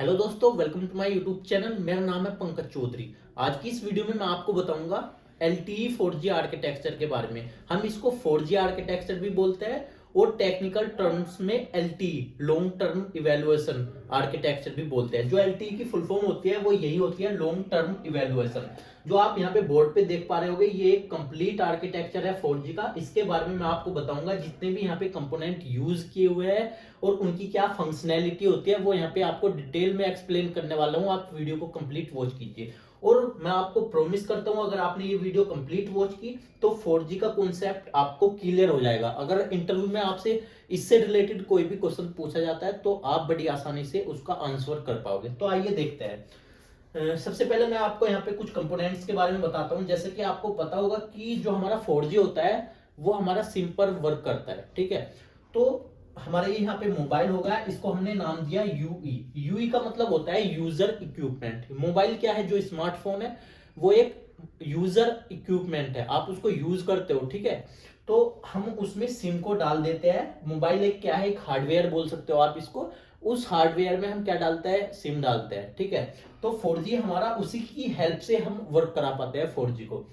Hello दोस्तों, welcome to my YouTube channel. मेरा नाम है पंकज चौधरी। आज की इस वीडियो में मैं आपको बताऊंगा LTE 4G आर्किटेक्चर के बारे में। हम इसको 4G आर्किटेक्चर भी बोलते हैं और टेक्निकल टर्म्स में LTE long term evaluation architecture भी बोलते हैं। जो LTE की फुल फॉर्म होती है वो यही होती है, लॉन्ग टर्म इवैल्यूएशन। जो आप यहाँ पे बोर्ड पे देख पा रहे होगे, ये एक कंप्लीट आर्किटेक्चर है 4G का। इसके बारे में मैं आपको बताऊंगा जितने भी यहाँ पे कंपोनेंट यूज किए हुए हैं और उनकी क्या फंक्शनैलिटी होती है, वो यहाँ पे आपको डिटेल में एक्सप्लेन करने वाला हूँ। आप वीडियो को कंप्लीट वॉच कीजिए और मैं आपको प्रॉमिस करता हूँ, अगर आपने ये वीडियो कंप्लीट वॉच की तो 4G का कॉन्सेप्ट आपको क्लियर हो जाएगा। अगर इंटरव्यू में आपसे इससे रिलेटेड कोई भी क्वेश्चन पूछा जाता है तो आप बड़ी आसानी से उसका आंसर कर पाओगे। तो आइए देखते हैं। सबसे पहले मैं आपको यहाँ पे कुछ कंपोनेंट्स के बारे में बताता हूँ। जैसे कि आपको पता होगा कि जो हमारा 4G होता है वो हमारा सिम पर वर्क करता है, ठीक है। तो हमारे यहाँ पे मोबाइल होगा, इसको हमने नाम दिया यूई। यूई का मतलब होता है यूजर इक्विपमेंट। मोबाइल क्या है, जो स्मार्टफोन है वो एक यूजर इक्विपमेंट है, आप उसको यूज करते हो, ठीक है। तो हम उसमें सिम को डाल देते हैं। मोबाइल एक क्या है, एक हार्डवेयर बोल सकते हो आप इसको। उस हार्डवेयर में हम क्या डालते हैं, सिम डालते हैं, ठीक है। तो 4G हमारा उसी की हेल्प से हम वर्क करा पाते हैं 4G को।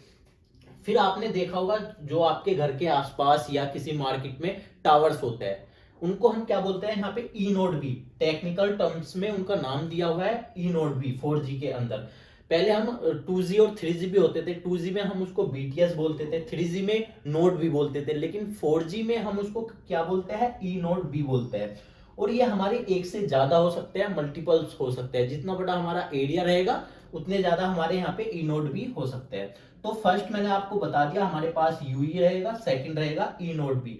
फिर आपने देखा होगा जो आपके घर के आसपास या किसी मार्केट में टावर्स होते हैं, उनको हम क्या बोलते हैं यहाँ पे, E node B. Technical terms में उनका नाम दिया हुआ है ई नोड बी 4G के अंदर। पहले हम 2G और 3G भी होते थे। 2G में हम उसको BTS बोलते थे, 3G में नोड भी बोलते थे, लेकिन 4G में हम उसको क्या बोलते हैं, ई नोड बी बोलते हैं। और ये हमारे एक से ज्यादा हो सकते हैं, मल्टीपल्स हो सकते हैं। जितना बड़ा हमारा एरिया रहेगा उतने ज्यादा हमारे यहाँ पे ई नोड भी हो सकते हैं। तो फर्स्ट मैंने आपको बता दिया, हमारे पास यूई रहेगा, सेकंड रहेगा ई नोड बी।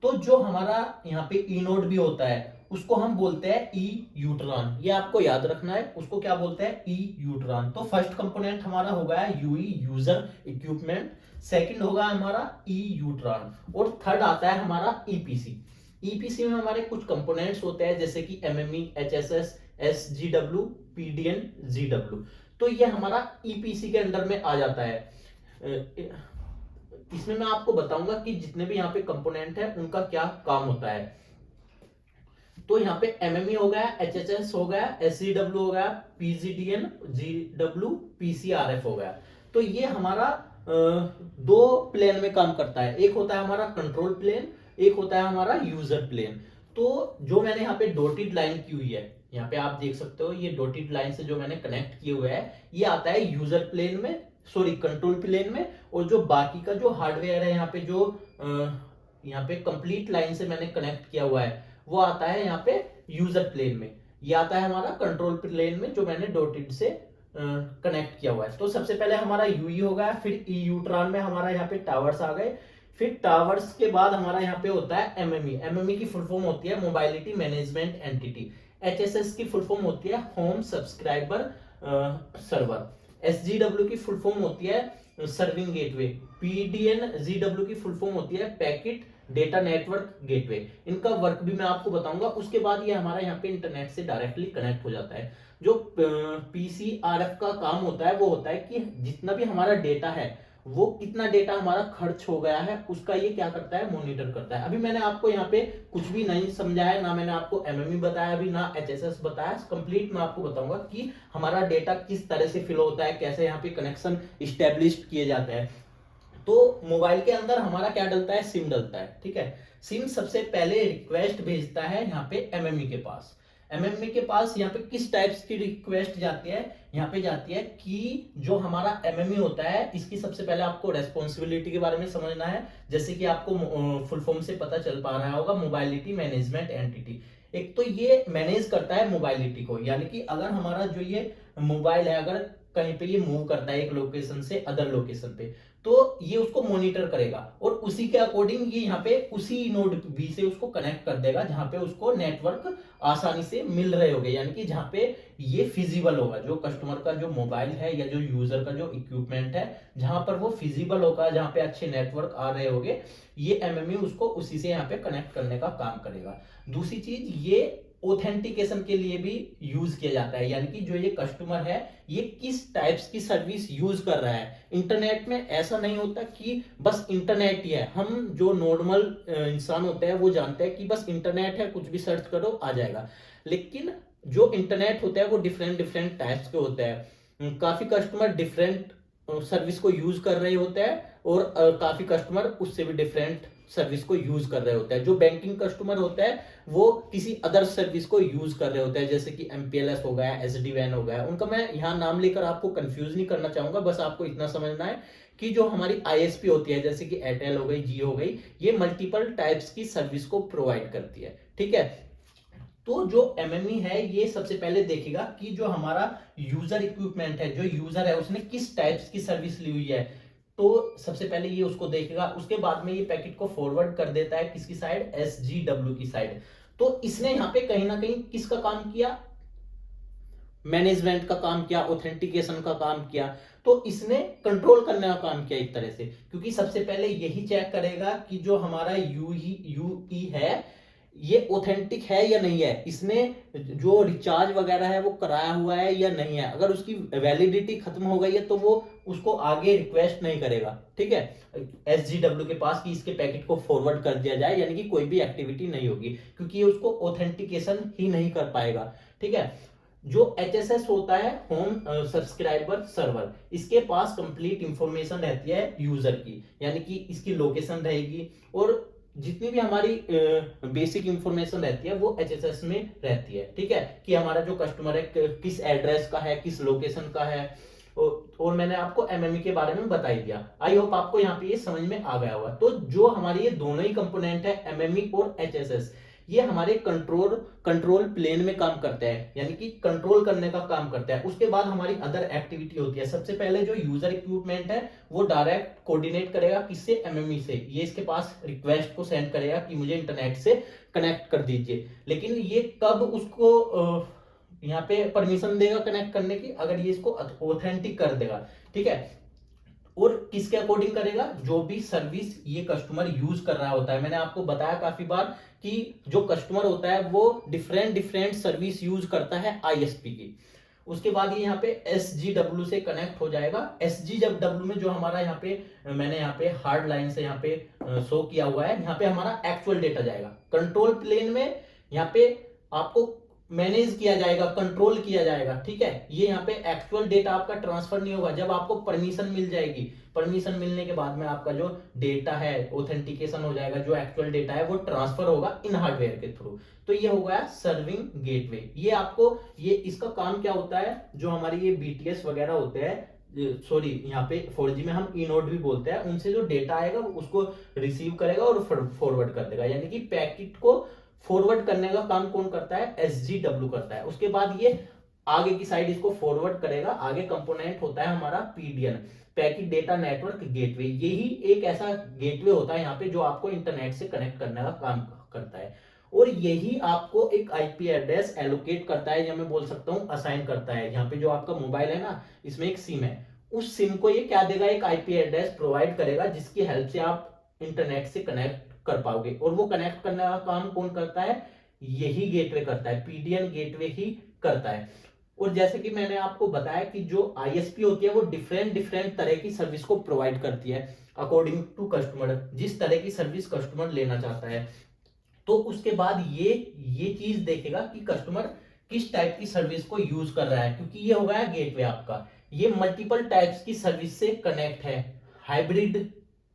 तो जो हमारा यहाँ पे ई नोड बी होता है उसको हम बोलते हैं ई यूट्रॉन। ये आपको याद रखना है, उसको क्या बोलते हैं, ई यूट्रॉन। तो फर्स्ट कंपोनेंट हमारा हो गया यूई, यूजर इक्विपमेंट। सेकंड होगा हमारा ई यूट्रॉन और थर्ड आता है हमारा ईपीसी। ईपीसी में हमारे कुछ कंपोनेंट्स होते हैं जैसे कि एमएमई, एचएसएस, एसजीडब्ल्यू, पीडीएन, जीडब्ल्यू। तो ये हमारा ईपीसी के अंडर में आ जाता है। इसमें मैं आपको बताऊंगा कि जितने भी यहाँ पे कंपोनेंट है उनका क्या काम होता है। तो यहाँ पे एमएमई हो गया, एचएचएस हो गया, एससीडब्ल्यू हो गया, पीजीडीएन, जीडब्ल्यू, पीसीआरएफ हो गया। तो ये हमारा दो प्लेन में काम करता है। एक होता है हमारा कंट्रोल प्लेन, एक होता है हमारा यूजर प्लेन। तो जो मैंने यहाँ पे डॉटेड लाइन की हुई है, यहाँ पे आप देख सकते हो, ये डॉटेड लाइन से जो मैंने कनेक्ट किए हुए है ये आता है यूजर प्लेन में, सॉरी कंट्रोल प्लेन में। और जो बाकी का जो हार्डवेयर है यहाँ पे, जो यहाँ पे कंप्लीट लाइन से मैंने कनेक्ट किया हुआ है, वो आता है यहाँ पे यूजर प्लेन में। ये आता है हमारा कंट्रोल प्लेन में जो मैंने डॉटेड से कनेक्ट किया हुआ है। तो सबसे पहले हमारा यूई हो गया, फिर ई यूट्रॉन में हमारा यहाँ पे टावर्स आ गए। फिर टावर्स के बाद हमारा यहाँ पे होता है एमएमई। एमएमई की फुल फॉर्म होती है मोबाइलिटी मैनेजमेंट एंटिटी। एचएसएस की फुल फॉर्म होती है होम सब्सक्राइबर सर्वर। एसजीडब्ल्यू की फुल फॉर्म होती है सर्विंग गेटवे। पीडीएन जीडब्ल्यू की फुल फॉर्म होती है पैकेट डेटा नेटवर्क गेटवे। इनका वर्क भी मैं आपको बताऊंगा। उसके बाद ये हमारा यहाँ पे इंटरनेट से डायरेक्टली कनेक्ट हो जाता है। जो पीसीआरएफ का काम होता है वो होता है कि जितना भी हमारा डेटा है, वो कितना डेटा हमारा खर्च हो गया है उसका ये क्या करता है, मॉनिटर करता है। अभी मैंने आपको यहाँ पे कुछ भी नहीं समझाया, ना मैंने आपको एमएमई बताया अभी, ना एचएसएस बताया। कंप्लीट मैं आपको बताऊंगा कि हमारा डेटा किस तरह से फिल होता है, कैसे यहाँ पे कनेक्शन इस्टेब्लिश किए जाते हैं। तो मोबाइल के अंदर हमारा क्या डलता है, सिम डलता है, ठीक है। सिम सबसे पहले रिक्वेस्ट भेजता है यहाँ पे एमएमई के पास। एमएमई के पास यहाँ पे किस टाइप्स की रिक्वेस्ट जाती है, यहाँ पे जाती है कि जो हमारा एमएमई होता है इसकी सबसे पहले आपको रेस्पॉन्सिबिलिटी के बारे में समझना है। जैसे कि आपको फुल फॉर्म से पता चल पा रहा होगा, मोबाइलिटी मैनेजमेंट एंटिटी। एक तो ये मैनेज करता है मोबाइलिटी को, यानी कि अगर हमारा जो ये मोबाइल है अगर कहीं पे ये मूव करता है एक लोकेशन से अदर लोकेशन पे, तो ये उसको मॉनिटर करेगा और उसी के अकॉर्डिंग ये यहाँ पे उसी नोड बी से उसको कनेक्ट कर देगा जहां पे उसको नेटवर्क आसानी से मिल रहे होंगे, यानी कि जहां पे ये फिजिबल होगा। जो कस्टमर का जो मोबाइल है या जो यूजर का जो इक्विपमेंट है, जहां पर वो फिजिबल होगा, जहां पे अच्छे नेटवर्क आ रहे होंगे, ये एमएमई उसको उसी से यहाँ पे कनेक्ट करने का काम करेगा। दूसरी चीज, ये ऑथेंटिकेशन के लिए भी यूज किया जाता है, यानी कि जो ये कस्टमर है ये किस टाइप्स की सर्विस यूज कर रहा है। इंटरनेट में ऐसा नहीं होता कि बस इंटरनेट ही है। हम जो नॉर्मल इंसान होते हैं वो जानते हैं कि बस इंटरनेट है, कुछ भी सर्च करो आ जाएगा। लेकिन जो इंटरनेट होता है वो डिफरेंट डिफरेंट टाइप्स के होते हैं। काफी कस्टमर डिफरेंट सर्विस को यूज कर रहे होते हैं और काफी कस्टमर उससे भी डिफरेंट सर्विस को यूज कर रहे होते हैं। जो बैंकिंग कस्टमर होता है वो किसी अदर सर्विस को यूज कर रहे होते हैं, जैसे कि एमपीएलएस हो गया, एसडी वैन हो गया। उनका मैं यहाँ नाम लेकर आपको कंफ्यूज नहीं करना चाहूंगा, बस आपको इतना समझना है कि जो हमारी आईएसपी होती है, जैसे कि एयरटेल हो गई, जियो हो गई, ये मल्टीपल टाइप्स की सर्विस को प्रोवाइड करती है। ठीक है, तो जो एमएमई है ये सबसे पहले देखेगा कि जो हमारा यूजर इक्विपमेंट है, जो यूजर है उसने किस टाइप्स की सर्विस ली हुई है। तो सबसे पहले ये उसको देखेगा, उसके बाद में ये पैकेट को फॉरवर्ड कर देता है किसकी साइड, एसजीडब्ल्यू की साइड। तो इसने यहाँ पे कहीं ना कहीं किसका काम किया, मैनेजमेंट का काम किया, ऑथेंटिकेशन का काम किया। तो इसने कंट्रोल करने का काम किया एक तरह से, क्योंकि सबसे पहले यही चेक करेगा कि जो हमारा यूई है ये ऑथेंटिक है या नहीं है, इसने जो रिचार्ज वगैरह है वो कराया हुआ है या नहीं है। अगर उसकी वैलिडिटी खत्म हो गई है तो वो उसको आगे रिक्वेस्ट नहीं करेगा, ठीक है, एसजीडब्ल्यू के पास कि इसके पैकेट को फॉरवर्ड कर दिया जाए, यानी कि कोई भी एक्टिविटी नहीं होगी, क्योंकि ये उसको ऑथेंटिकेशन ही नहीं कर पाएगा। ठीक है, जो एचएसएस होता है, होम सब्सक्राइबर सर्वर, इसके पास कंप्लीट इंफॉर्मेशन रहती है यूजर की, यानी कि इसकी लोकेशन रहेगी और जितनी भी हमारी बेसिक इंफॉर्मेशन रहती है वो एचएसएस में रहती है। ठीक है, कि हमारा जो कस्टमर है किस एड्रेस का है, किस लोकेशन का है, और मैंने आपको एमएमई के बारे में बता ही दिया। आई होप आपको यहाँ पे ये समझ में आ गया होगा। तो जो हमारे ये दोनों ही कंपोनेंट है, एमएमई और एचएसएस, ये हमारे कंट्रोल प्लेन में काम करते हैं, यानी कि कंट्रोल करने का काम करता है। उसके बाद हमारी अदर एक्टिविटी होती है। सबसे पहले जो यूजर इक्विपमेंट है वो डायरेक्ट कोऑर्डिनेट करेगा किससे, एमएमई से। ये इसके पास रिक्वेस्ट को सेंड करेगा कि मुझे इंटरनेट से कनेक्ट कर दीजिए, लेकिन ये कब उसको यहाँ पे परमिशन देगा कनेक्ट करने की, अगर ये इसको ऑथेंटिक कर देगा। ठीक है, और किसके अकॉर्डिंग करेगा, जो भी सर्विस ये कस्टमर यूज कर रहा होता है। मैंने आपको बताया काफी बार कि जो कस्टमर होता है वो डिफरेंट डिफरेंट सर्विस यूज करता है आईएसपी की। उसके बाद ये यहाँ पे एसजीडब्ल्यू से कनेक्ट हो जाएगा। एसजीडब्ल्यू में जो हमारा यहाँ पे मैंने यहाँ पे हार्ड लाइन से यहाँ पे शो किया हुआ है, यहाँ पे हमारा एक्चुअल डेटा जाएगा। कंट्रोल प्लेन में यहाँ पे आपको मैनेज किया जाएगा, कंट्रोल किया जाएगा। ठीक है, ये यहाँ पे एक्चुअल डेटा आपका ट्रांसफर नहीं होगा, जब आपको परमिशन मिल जाएगी। परमिशन मिलने के बाद में आपका जो डेटा है ऑथेंटिकेशन हो जाएगा, जो एक्चुअल डेटा है वो ट्रांसफर होगा इन हार्डवेयर के थ्रू। तो ये हो गया सर्विंग गेटवे। ये आपको ये इसका काम क्या होता है, जो हमारी ये बीटीएस वगैरह होते हैं, सॉरी यहाँ पे 4G में हम ई नोड भी बोलते हैं, उनसे जो डेटा आएगा उसको रिसीव करेगा और फॉरवर्ड कर देगा, यानी कि पैकेट को फॉरवर्ड करने का काम कौन करता है, एसजीडब्ल्यू करता है। उसके बाद ये आगे की साइड इसको फॉरवर्ड करेगा। आगे कंपोनेंट होता है हमारा PDN, packet data network gateway. यही एक ऐसा गेटवे होता है यहाँ पे जो आपको इंटरनेट से कनेक्ट करने का काम करता है, और यही आपको एक आईपी एड्रेस एलोकेट करता है, या मैं बोल सकता हूँ असाइन करता है। यहाँ पे जो आपका मोबाइल है ना, इसमें एक सिम है, उस सिम को ये क्या देगा, एक आईपी एड्रेस प्रोवाइड करेगा, जिसकी हेल्प से आप इंटरनेट से कनेक्ट कर पाओगे। और वो कनेक्ट करने का काम कौन करता है, यही गेटवे करता है, पीडीएन गेटवे ही करता है। और जैसे कि मैंने आपको बताया कि जो आईएसपी होती है वो डिफरेंट डिफरेंट तरह की सर्विस को प्रोवाइड करती है अकॉर्डिंग टू कस्टमर, जिस तरह की सर्विस कस्टमर लेना चाहता है। तो उसके बाद ये चीज देखेगा कि कस्टमर किस टाइप की सर्विस को यूज कर रहा है, क्योंकि ये हो गया गेटवे आपका, ये मल्टीपल टाइप्स की सर्विस से कनेक्ट है। हाइब्रिड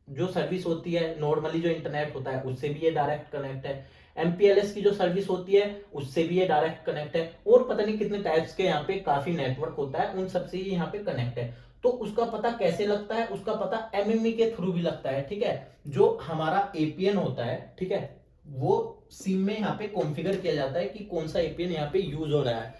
जो सर्विस होती है, नॉर्मली जो इंटरनेट होता है उससे भी ये डायरेक्ट कनेक्ट है। एमपीएलएस की जो सर्विस होती है उससे भी ये डायरेक्ट कनेक्ट है, और पता नहीं कितने टाइप्स के यहाँ पे काफी नेटवर्क होता है, उन सबसे ये यहाँ पे कनेक्ट है। तो उसका पता कैसे लगता है, उसका पता एमएमई के थ्रू भी लगता है। ठीक है, जो हमारा एपीएन होता है, ठीक है, वो सिम में यहाँ पे कॉन्फ़िगर किया जाता है कि कौन सा एपीएन यहाँ पे यूज हो रहा है।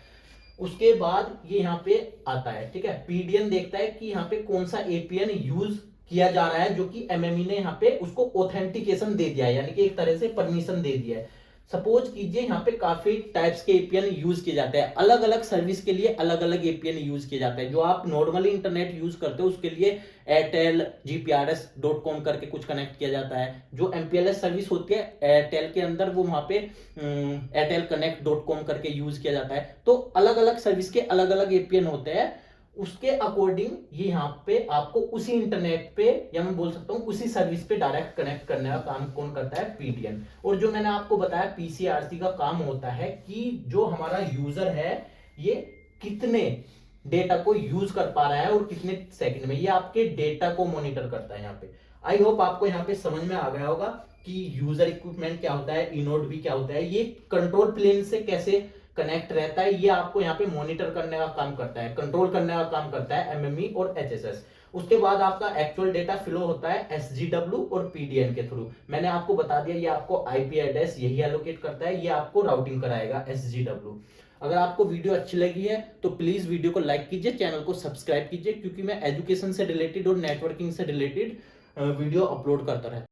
उसके बाद ये यहाँ पे आता है, ठीक है, पीडीएन देखता है कि यहाँ पे कौन सा एपीएन यूज किया जा रहा है, जो कि एमएमई ने यहाँ पे उसको ऑथेंटिकेशन दे दिया है, यानी कि एक तरह से परमिशन दे दिया है। सपोज कीजिए यहाँ पे काफी टाइप्स के एपीएन यूज किए जाते हैं, अलग अलग सर्विस के लिए अलग अलग एपीएन यूज किए जाते हैं। जो आप नॉर्मली इंटरनेट यूज करते हो उसके लिए एयरटेल gprs.com करके कुछ कनेक्ट किया जाता है। जो एमपीएलएस सर्विस होती है एयरटेल के अंदर, वो वहां पे एयरटेल कनेक्ट.com करके यूज किया जाता है। तो अलग अलग सर्विस के अलग अलग एपीएन होते हैं, उसके अकॉर्डिंग ये यहाँ पे आपको उसी इंटरनेट पे, या मैं बोल सकता हूँ उसी सर्विस पे डायरेक्ट कनेक्ट करने का काम कौन करता है, पीडीएन। और जो मैंने आपको बताया पीसीआरसी का काम होता है कि जो हमारा यूजर है ये कितने डेटा को यूज कर पा रहा है और कितने सेकंड में, ये आपके डेटा को मॉनिटर करता है यहाँ पे। आई होप आपको यहाँ पे समझ में आ गया होगा कि यूजर इक्विपमेंट क्या होता है, इनोड भी क्या होता है, ये कंट्रोल प्लेन से कैसे कनेक्ट रहता है, ये आपको यहाँ पे मॉनिटर करने का काम करता है, कंट्रोल करने का काम करता है एमएमई और एचएसएस। उसके बाद आपका एक्चुअल डेटा फ्लो होता है एसजीडब्ल्यू और पीडीएन के थ्रू। मैंने आपको बता दिया ये आपको आईपी एड्रेस यही एलोकेट करता है, ये आपको राउटिंग कराएगा एसजीडब्ल्यू। अगर आपको वीडियो अच्छी लगी है तो प्लीज वीडियो को लाइक कीजिए, चैनल को सब्सक्राइब कीजिए, क्योंकि मैं एजुकेशन से रिलेटेड और नेटवर्किंग से रिलेटेड वीडियो अपलोड करता रहता हूं।